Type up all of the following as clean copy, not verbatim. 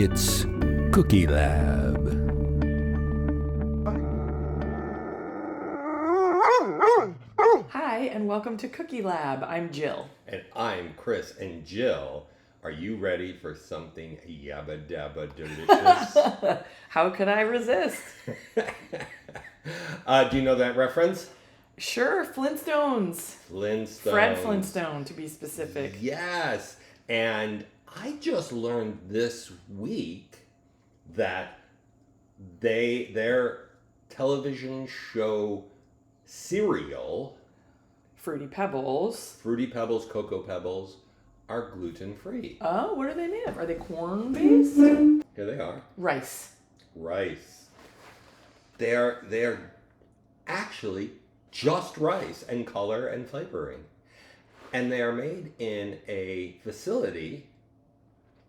It's Cookie Lab. Hi, and welcome to Cookie Lab. I'm Jill. And I'm Chris. And Jill, are you ready for something Yabba Dabba Delicious? How could I resist? Do you know that reference? Sure, Flintstones. Flintstones. Fred Flintstone, to be specific. Yes. And I just learned this week that their television show cereal, Fruity Pebbles. Fruity Pebbles, Cocoa Pebbles, are gluten-free. Oh, what are they made of? Are they corn-based? Here they are. Rice. Rice. They're actually just rice and color and flavoring. And they are made in a facility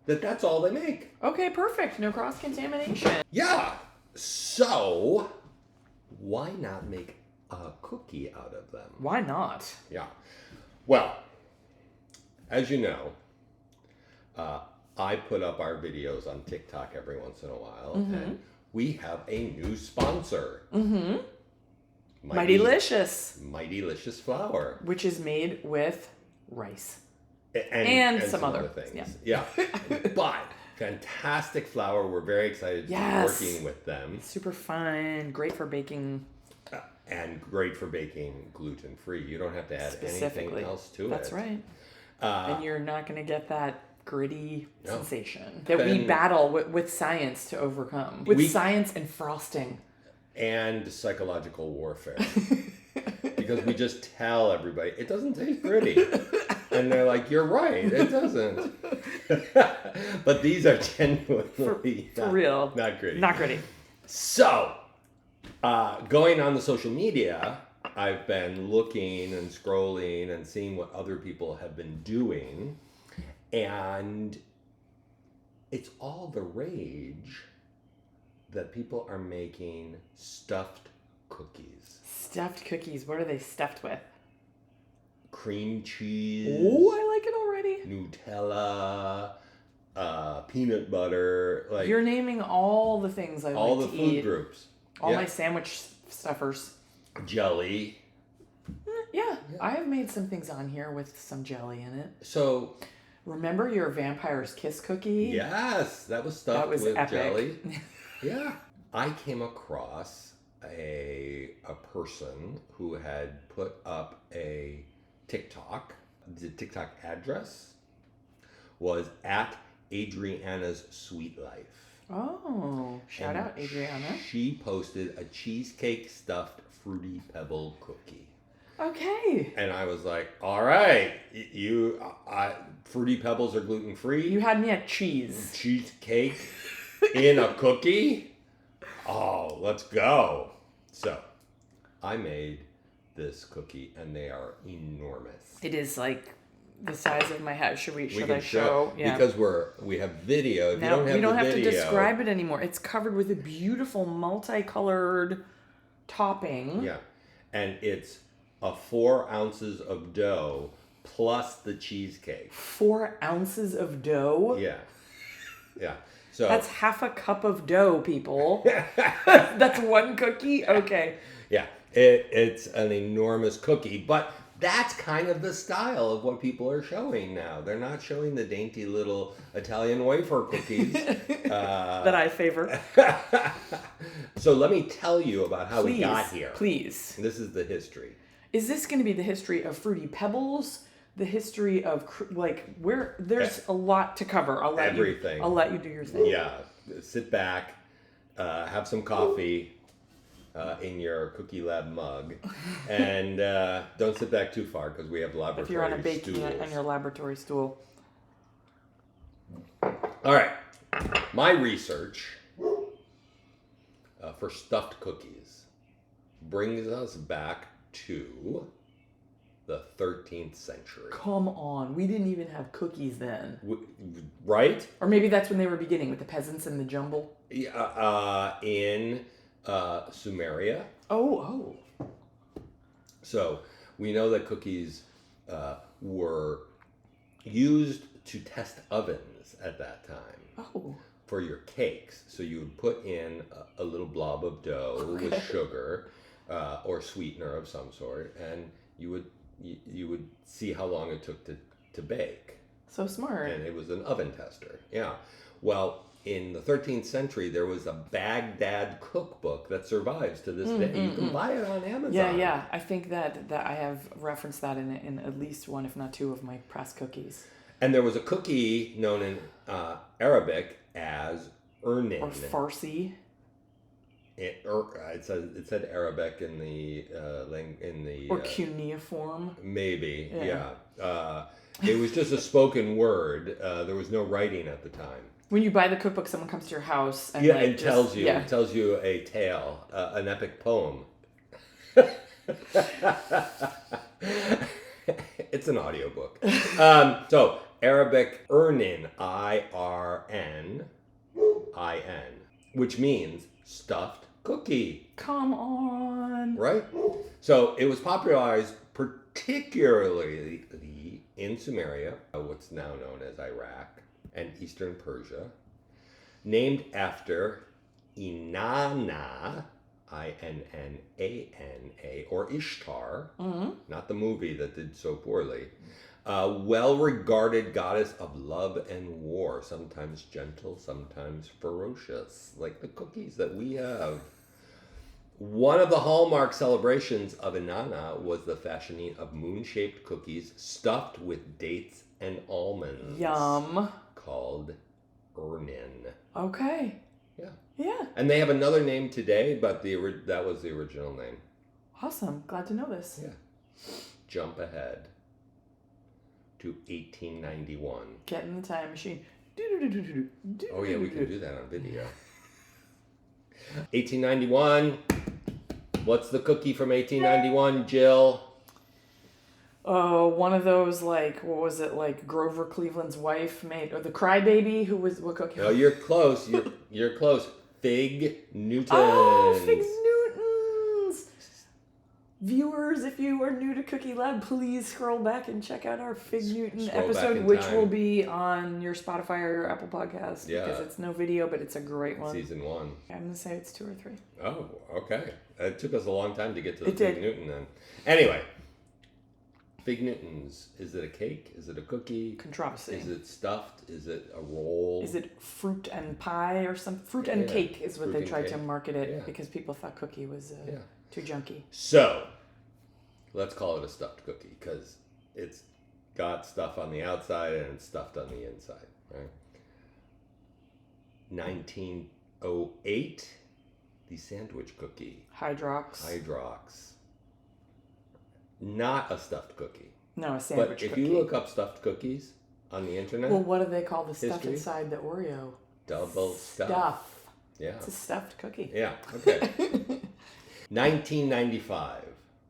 that's all they make. Okay, perfect. No cross-contamination. Yeah. So, why not make a cookie out of them? Why not? Yeah. Well, as you know, I put up our videos on TikTok every once in a while, and we have a new sponsor. Mm-hmm. Mighty Delicious. Mighty Delicious flour. Which is made with rice. And some other things. Yeah. But fantastic flour. We're very excited to be working with them. Super fun. Great for baking. And great for baking gluten-free. You don't have to add anything else to it. That's right. And you're not going to get that gritty sensation that Ben, we battle with science to overcome. With science and frosting. And psychological warfare. Because we just tell everybody, it doesn't taste gritty. And they're like, you're right, it doesn't. But these are genuinely for real. Not gritty. Not gritty. So, going on the social media, I've been looking and scrolling and seeing what other people have been doing. And it's all the rage that people are making stuffed cookies. Stuffed cookies. What are they stuffed with? Cream cheese. Oh, I like it already. Nutella, peanut butter. Like you're naming all the things I all like the to food eat. groups. All my sandwich stuffers. Jelly. Yeah, I have made some things on here with some jelly in it. So, remember your Vampire's Kiss cookie? Yes, that was stuffed with epic. jelly. Yeah. I came across a person who had put up a TikTok. The TikTok address was at Adriana's Sweet Life. Oh, shout out Adriana. She posted a Cheesecake-Stuffed Fruity Pebble cookie. Okay. And I was like, all right, Fruity Pebbles are gluten-free. You had me at cheese. Cheesecake in a cookie? Oh, let's go. So, I made this cookie, and they are enormous. It is like the size of my head. Should I show? show? Yeah. Because we have video. If now, you don't have we don't the have video, to describe it anymore. It's covered with a beautiful multicolored topping. Yeah. And it's 4 ounces of dough plus the cheesecake. 4 ounces of dough? Yeah. Yeah. So that's half a cup of dough, people. That's one cookie? Okay. Yeah. It's an enormous cookie, but that's kind of the style of what people are showing now. They're not showing the dainty little Italian wafer cookies. That I favor. So let me tell you about how we got here. Please. This is the history. Is this going to be the history of Fruity Pebbles? The history of, where there's a lot to cover. I'll let you do your thing. Yeah. Sit back, have some coffee in your Cookie Lab mug, and don't sit back too far because we have laboratory stools. If you're on a baking on your laboratory stool. All right. My research for stuffed cookies brings us back to the 13th century. Come on. We didn't even have cookies then. Right? Or maybe that's when they were beginning with the peasants and the jumble. In Sumeria. Oh. So we know that cookies were used to test ovens at that time. Oh. for your cakes. So you would put in a little blob of dough with sugar or sweetener of some sort, and you would see how long it took to bake. So smart. And it was an oven tester. Yeah. Well, in the 13th century, there was a Baghdad cookbook that survives to this day. You can buy it on Amazon. Yeah. I think that I have referenced that in at least one, if not two, of my pressed cookies. And there was a cookie known in Arabic as urnin. Or Farsi. It said Arabic in the or cuneiform. Maybe, yeah. It was just a spoken word. There was no writing at the time. When you buy the cookbook, someone comes to your house and it tells you a tale, an epic poem. It's an audiobook. So Arabic urnin, IRNIN, which means stuffed cookie. Come on. Right? So it was popularized particularly in Sumeria, what's now known as Iraq, and Eastern Persia, named after Inanna, Inanna, or Ishtar, not the movie that did so poorly, a well-regarded goddess of love and war, sometimes gentle, sometimes ferocious, like the cookies that we have. One of the hallmark celebrations of Inanna was the fashioning of moon-shaped cookies stuffed with dates and almonds. Yum. Called urnin. Okay. Yeah. And they have another name today, but that was the original name. Awesome. Glad to know this. Yeah. Jump ahead to 1891. Get in the time machine. Oh yeah, we can do that on video. 1891. What's the cookie from 1891, Jill? Oh, one of those, like, what was it, like Grover Cleveland's wife made, or the Crybaby, what cookie? Oh, you're close. You're close. Fig Newtons. Oh, Fig Newtons! Viewers, if you are new to Cookie Lab, please scroll back and check out our Fig Newton episode, which will be on your Spotify or your Apple Podcast. Yeah. Because it's no video, but it's a great one. Season 1. I'm going to say it's 2 or 3. Oh, okay. It took us a long time to get to the Fig Newton then. Anyway. Fig Newtons. Is it a cake? Is it a cookie? Controversy. Is it stuffed? Is it a roll? Is it fruit and pie or something? Fruit and cake is what they tried to market it because people thought cookie was too junky. So, let's call it a stuffed cookie because it's got stuff on the outside and it's stuffed on the inside, right? 1908, the sandwich cookie. Hydrox. Not a stuffed cookie. No, a sandwich cookie. But if you look up stuffed cookies on the internet... Well, what do they call the stuff inside the Oreo? Double stuff. Yeah. It's a stuffed cookie. Yeah, okay. 1995,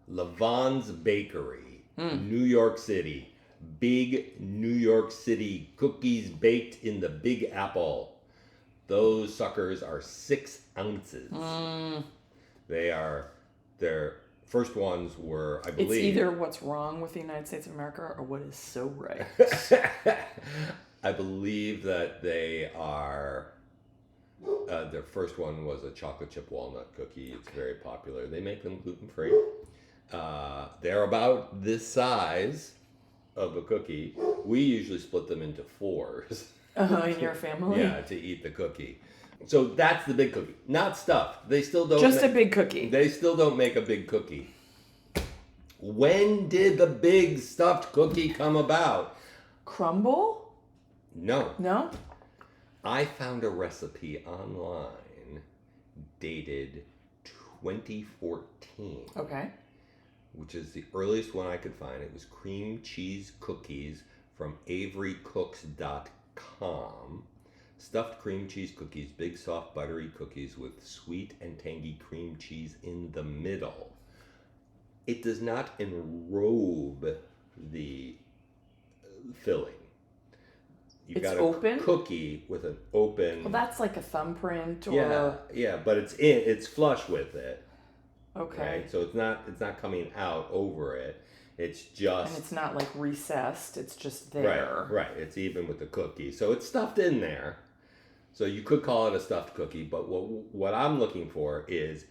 Levon's Bakery, New York City. Big New York City cookies baked in the Big Apple. Those suckers are 6 ounces. Their first ones were, I believe... It's either what's wrong with the United States of America or what is so right. I believe that they are... their first one was a chocolate chip walnut cookie. It's very popular. They make them gluten-free. They're about this size of a cookie. We usually split them into 4s. In your family? Yeah, to eat the cookie. So that's the big cookie. Not stuffed. They still don't... Just a big cookie. They still don't make a big cookie. When did the big stuffed cookie come about? Crumble? No. No? I found a recipe online dated 2014. Okay. Which is the earliest one I could find. It was cream cheese cookies from AveryCooks.com. Stuffed cream cheese cookies, big soft buttery cookies with sweet and tangy cream cheese in the middle. It does not enrobe the filling. You've got a cookie with an open... Well, that's like a thumbprint or... Yeah, but it's flush with it. Okay. Right? So it's not coming out over it. It's just... And it's not like recessed, it's just there. Right. It's even with the cookie. So it's stuffed in there. So you could call it a stuffed cookie, but what I'm looking for is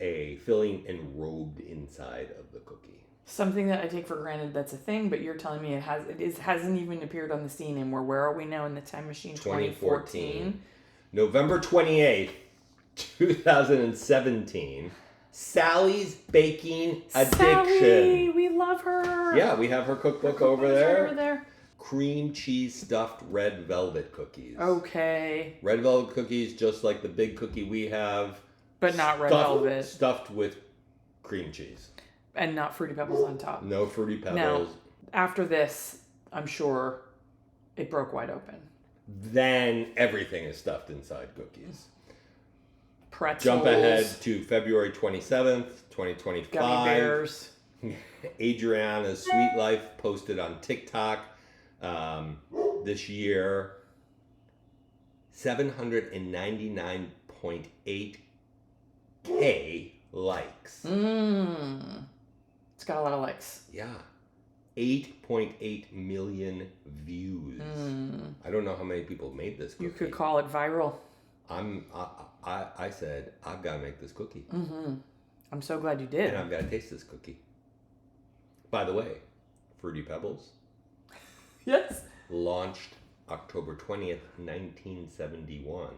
a filling enrobed inside of the cookie. Something that I take for granted that's a thing, but you're telling me hasn't even appeared on the scene anymore. Where are we now in the time machine? 2014. November 28th, 2017. Sally's Baking Addiction. Sally, we love her. Yeah, we have her cookbook over Right there. over there. Cream cheese stuffed red velvet cookies. Okay. Red velvet cookies, just like the big cookie we have. But not red velvet. Stuffed with cream cheese. And not Fruity Pebbles on top. No Fruity Pebbles. Now, after this, I'm sure it broke wide open. Then everything is stuffed inside cookies. Pretzels. Jump ahead to February 27th, 2025. Gummy bears. Adriana's Sweet Life posted on TikTok this year. 799.8K likes. It's got a lot of likes. Yeah. 8.8 million views. I don't know how many people made this cookie. You could call it viral. I said, I've got to make this cookie. I'm so glad you did. And I've got to taste this cookie. By the way, Fruity Pebbles. Yes. Launched October 20th, 1971.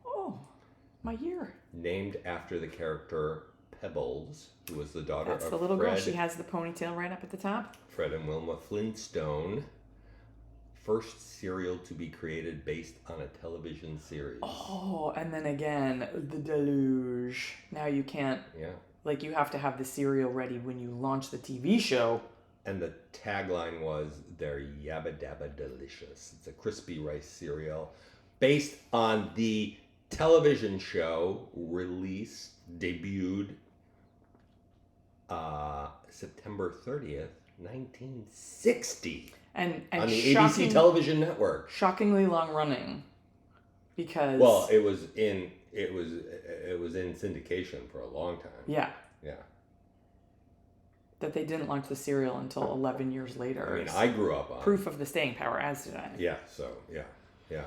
Oh, my year. Named after the character Pebbles, who was the daughter That's of the little Fred, girl. She has the ponytail right up at the top. Fred and Wilma Flintstone. First cereal to be created based on a television series. Oh, and then again, the deluge. Now you can't, like, you have to have the cereal ready when you launch the TV show. And the tagline was, they're Yabba Dabba Delicious. It's a crispy rice cereal based on the television show debuted September 30th, 1960. And on the ABC television network. Shockingly long running. Because it was in syndication for a long time. Yeah. Yeah. That they didn't launch the cereal until 11 years later. I mean, I grew up on proof of the staying power, as did I. Yeah, so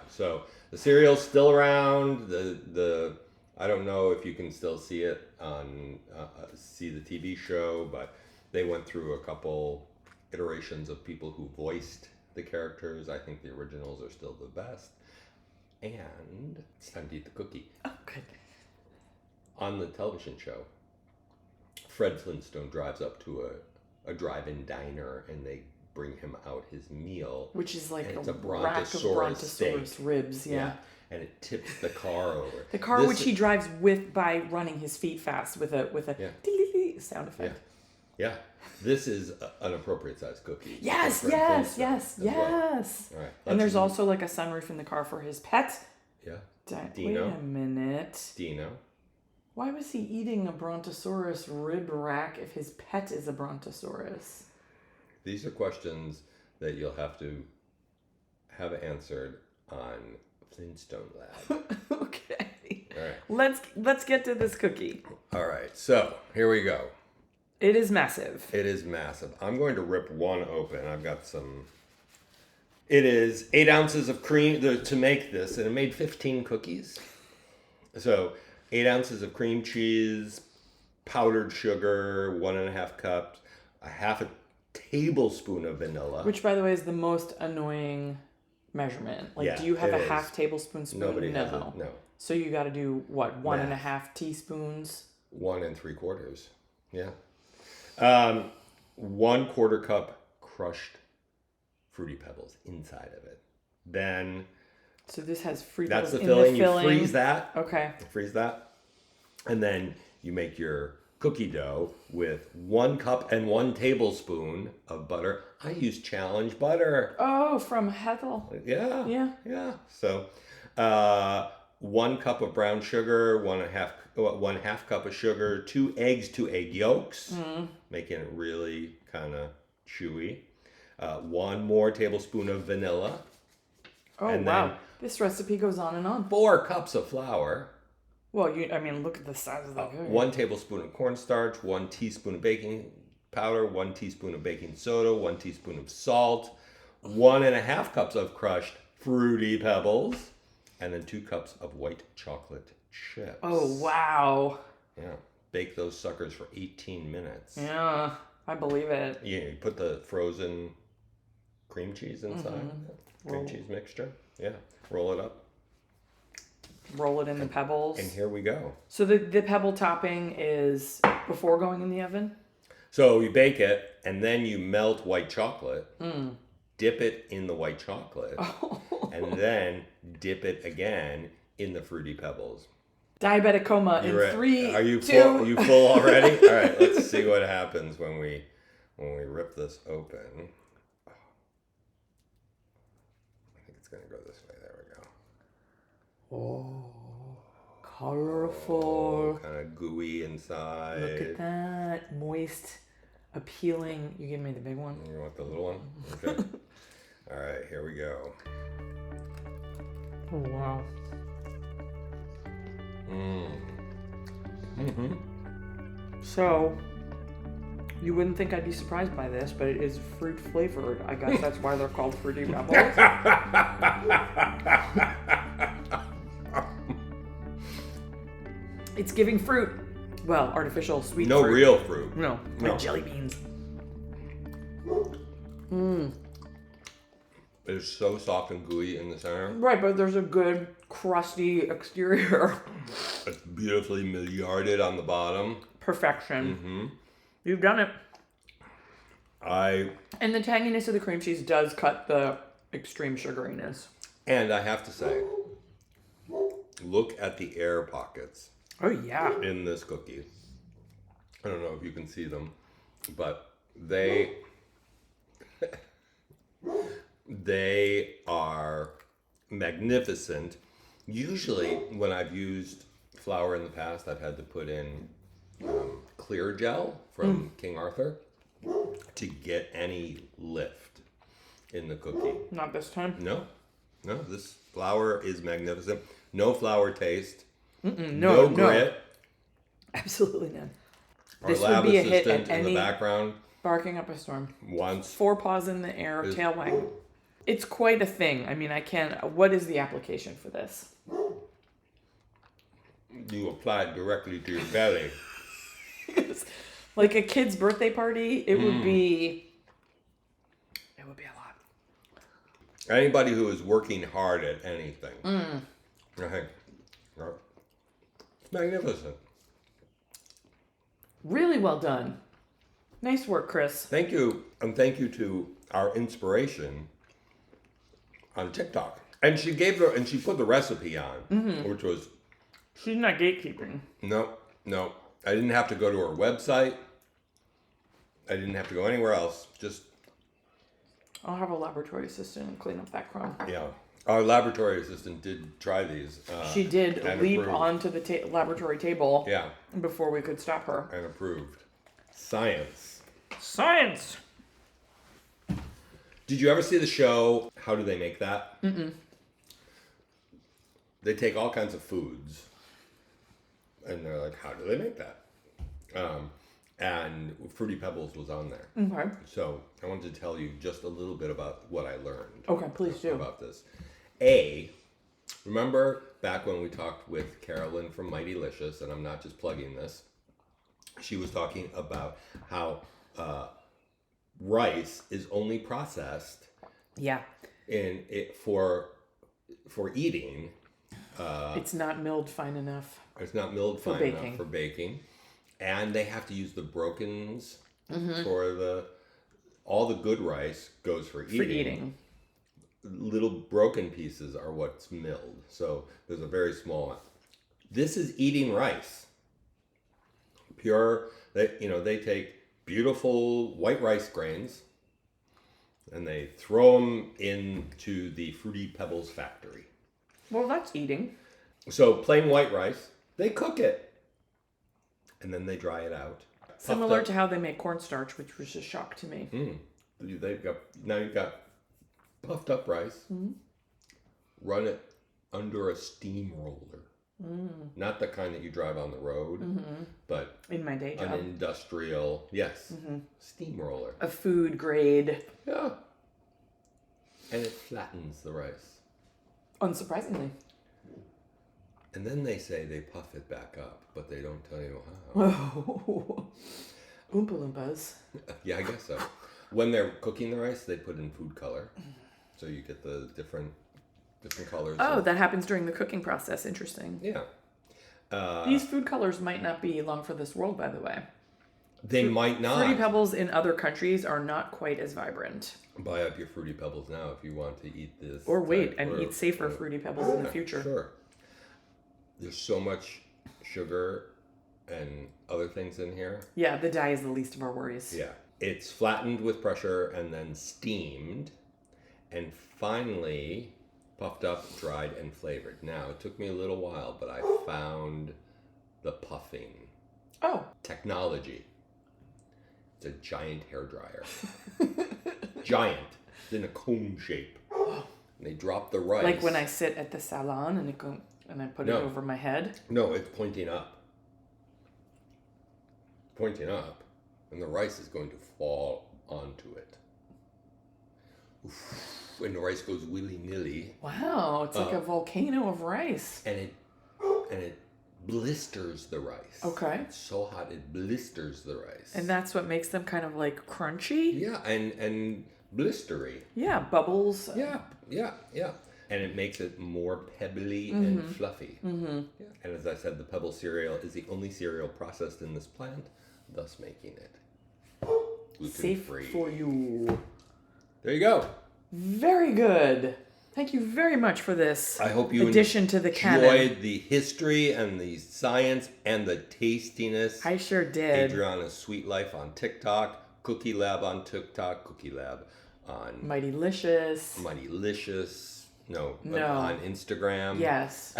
so the cereal's still around. The I don't know if you can still see it on see the TV show, but they went through a couple iterations of people who voiced the characters. I think the originals are still the best. And it's time to eat the cookie. Oh, good. On the television show, Fred Flintstone drives up to a drive-in diner and they bring him out his meal. Which is like a rack of brontosaurus ribs, yeah. And it tips the car over. The car which he drives with by running his feet fast with a sound effect. Yeah. This is an appropriate size cookie. Yes. Well. All right. And there's also like a sunroof in the car for his pet. Yeah. Dino. Wait a minute. Dino. Why was he eating a brontosaurus rib rack if his pet is a brontosaurus? These are questions that you'll have to have answered on Flintstone Lab. Okay. All right. Let's get to this cookie. All right. So here we go. It is massive. It is massive. I'm going to rip one open. I've got some. It is 8 ounces of cream to make this, and it made 15 cookies. So 8 ounces of cream cheese, powdered sugar, 1.5 cups, a half a tablespoon of vanilla. Which, by the way, is the most annoying measurement. Like, do you have a half tablespoon spoon? Nobody has it. No. So you got to do what? 1.5 teaspoons? 1 3/4. Yeah. 1/4 cup crushed Fruity Pebbles inside of it. Then. So this has Fruity Pebbles. Pebbles That's the in filling. the filling. You freeze that. Okay. Freeze that. And then you make your cookie dough with 1 cup and 1 tablespoon of butter. I use Challenge butter. Oh, from Hethel. Yeah. So, 1 cup of brown sugar, 1/2 cup of sugar, 2 eggs, 2 egg yolks, making it really kind of chewy. 1 more tablespoon of vanilla. Oh, and wow. This recipe goes on and on. 4 cups of flour. Well, look at the size of the cookie. 1 tablespoon of cornstarch, 1 teaspoon of baking powder, 1 teaspoon of baking soda, 1 teaspoon of salt, 1.5 cups of crushed Fruity Pebbles, and then 2 cups of white chocolate chips. Oh, wow. Yeah. Bake those suckers for 18 minutes. Yeah, I believe it. Yeah, you put the frozen cream cheese inside. Cream cheese mixture. Yeah. Roll it up. Roll it in the pebbles. And here we go. So the pebble topping is before going in the oven? So you bake it, and then you melt white chocolate, dip it in the white chocolate, and then dip it again in the Fruity Pebbles. Diabetic coma in 3, Are you 2. full? Are you full already? All right, let's see what happens when we rip this open. I think it's gonna go this way. There we go. Oh, colorful. Kind of gooey inside. Look at that. Moist, appealing. You give me the big one? You want the little one? Okay. All right, here we go. Oh, wow. So, you wouldn't think I'd be surprised by this, but it is fruit flavored. I guess that's why they're called Fruity Pebbles. It's giving fruit. Well, artificial sweet No fruit. real fruit. No, like jelly beans. It's so soft and gooey in the center. Right, but there's a good crusty exterior. It's beautifully millarded on the bottom. Perfection. You've done it. And the tanginess of the cream cheese does cut the extreme sugariness. And I have to say, look at the air pockets. Oh, yeah. In this cookie. I don't know if you can see them, but they are magnificent. Usually when I've used flour in the past, I've had to put in clear gel from King Arthur to get any lift in the cookie. Not this time. No, this flour is magnificent. No flour taste. No grit. Absolutely none. Our This lab would be a hit assistant at in any the background barking up a storm. once. 4 paws in the air, tail wag. It's quite a thing. I mean, what is the application for this? You apply it directly to your belly. Like a kid's birthday party, it would be a lot. Anybody who is working hard at anything, I think, it's magnificent. Really well done. Nice work, Chris. Thank you, and thank you to our inspiration on TikTok. And she put the recipe on, which was... She's not gatekeeping. No. I didn't have to go to her website. I didn't have to go anywhere else. Just... I'll have a laboratory assistant and clean up that crumb. Yeah. Our laboratory assistant did try these. She did leap approved. onto the laboratory table Yeah. before we could stop her. And approved. Science. Science! Did you ever see the show, How Do They Make That? They take all kinds of foods, and they're like, how do they make that? And Fruity Pebbles was on there. Okay. So I wanted to tell you just a little bit about what I learned. Okay, please do. About this. Remember back when we talked with Carolyn from Mighty Licious, and I'm not just plugging this, she was talking about how rice is only processed for eating. It's not milled fine enough. It's not milled fine enough for baking. And they have to use the brokens for all the good rice goes for eating. Little broken pieces are what's milled. So there's a very small one. This is eating rice. Pure, they take beautiful white rice grains and they throw them into the Fruity Pebbles factory. Well, that's eating. So plain white rice, they cook it. And then they dry it out. Similar to how they make cornstarch, which was a shock to me. Now you've got puffed up rice. Run it under a steamroller. Not the kind that you drive on the road, but in my day job. An industrial, steamroller. A food grade. Yeah. And it flattens the rice. Unsurprisingly. And then they say they puff it back up, but they don't tell you how. Oh. Oompa Loompas. Yeah, I guess so. When they're cooking the rice, they put in food color. So you get the different colors. Oh, that happens during the cooking process. Interesting. Yeah. These food colors might not be long for this world, by the way. They might not. Fruity Pebbles in other countries are not quite as vibrant. Buy up your Fruity Pebbles now if you want to eat this. Or wait and eat safer Fruity Pebbles in the future. Sure. There's so much sugar and other things in here. Yeah, the dye is the least of our worries. Yeah. It's flattened with pressure and then steamed and finally puffed up, dried, and flavored. Now, it took me a little while, but I found the puffing technology. It's a giant hairdryer. Giant. It's in a cone shape. And they drop the rice. Like when I sit at the salon and I put it over my head? No, it's pointing up. Pointing up. And the rice is going to fall onto it. Oof. When the rice goes willy-nilly. Wow, it's like a volcano of rice. And it blisters the rice. Okay. It's so hot it blisters the rice. And that's what makes them kind of like crunchy? Yeah, and blistery. Yeah, bubbles. Yeah. And it makes it more pebbly and fluffy. Mm-hmm. Yeah. And as I said, the pebble cereal is the only cereal processed in this plant, thus making it gluten-free. Safe for you. There you go. Very good. Thank you very much for this. I hope you addition to the canon. Enjoyed the history and the science and the tastiness. I sure did. Adriana's Sweet Life on TikTok, Cookie Lab on TikTok, Cookie Lab on Mightylicious. No, on Instagram. Yes.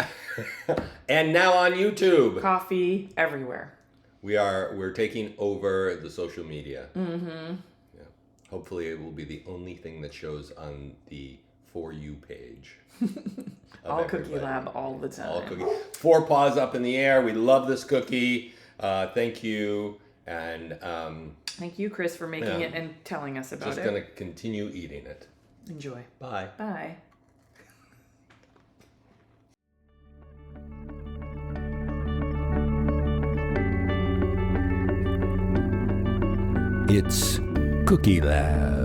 And now on YouTube. Coffee everywhere. We're taking over the social media. Mm-hmm. Yeah. Hopefully it will be the only thing that shows on the For You page. All Cookie Lab all the time. All cookie. 4 paws up in the air. We love this cookie. Thank you. And thank you, Chris, for making it and telling us about it. Just going to continue eating it. Enjoy. Bye. Bye. It's Cookie Lab.